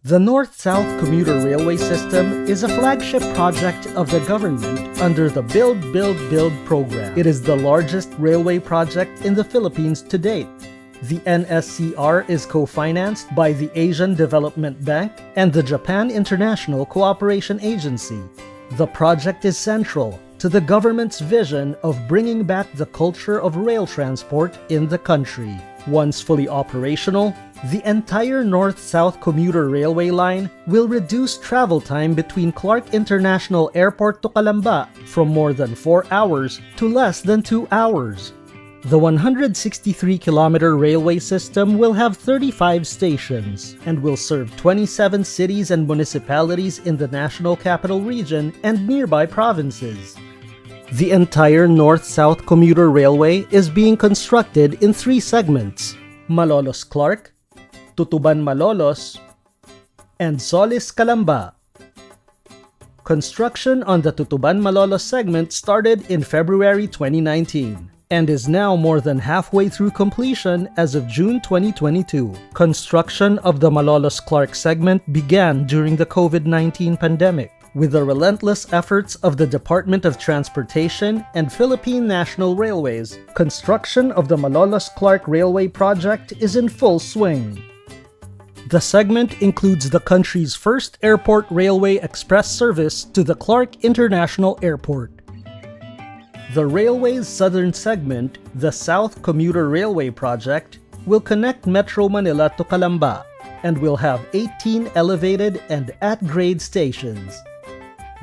The North-South Commuter Railway System is a flagship project of the government under the Build, Build, Build program. It is the largest railway project in the Philippines to date. The NSCR is co-financed by the Asian Development Bank and the Japan International Cooperation Agency. The project is central to the government's vision of bringing back the culture of rail transport in the country. Once fully operational, the entire North-South Commuter Railway line will reduce travel time between Clark International Airport to Calamba from more than 4 hours to less than 2 hours. The 163-kilometer railway system will have 35 stations and will serve 27 cities and municipalities in the National Capital Region and nearby provinces. The entire North-South Commuter Railway is being constructed in 3 segments: Malolos-Clark, Tutuban-Malolos, and Solis-Calamba. Construction on the Tutuban-Malolos segment started in February 2019 and is now more than halfway through completion as of June 2022. Construction of the Malolos-Clark segment began during the COVID-19 pandemic. With the relentless efforts of the Department of Transportation and Philippine National Railways, construction of the Malolos-Clark Railway Project is in full swing. The segment includes the country's first airport railway express service to the Clark International Airport. The railway's southern segment, the South Commuter Railway Project, will connect Metro Manila to Calamba and will have 18 elevated and at-grade stations.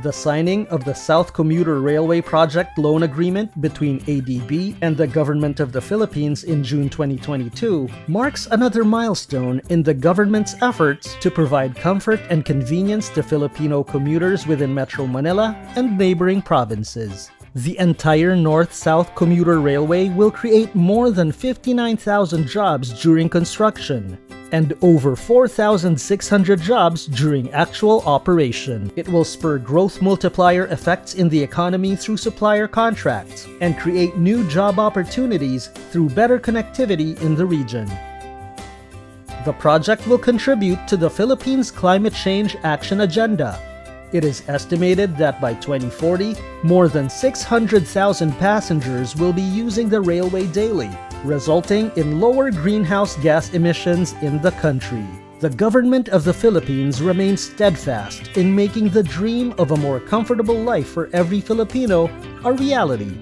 The signing of the South Commuter Railway Project loan agreement between ADB and the Government of the Philippines in June 2022 marks another milestone in the government's efforts to provide comfort and convenience to Filipino commuters within Metro Manila and neighboring provinces. The entire North-South Commuter Railway will create more than 59,000 jobs during construction and over 4,600 jobs during actual operation. It will spur growth multiplier effects in the economy through supplier contracts and create new job opportunities through better connectivity in the region. The project will contribute to the Philippines' climate change action agenda. It is estimated that by 2040, more than 600,000 passengers will be using the railway daily, resulting in lower greenhouse gas emissions in the country. The government of the Philippines remains steadfast in making the dream of a more comfortable life for every Filipino a reality.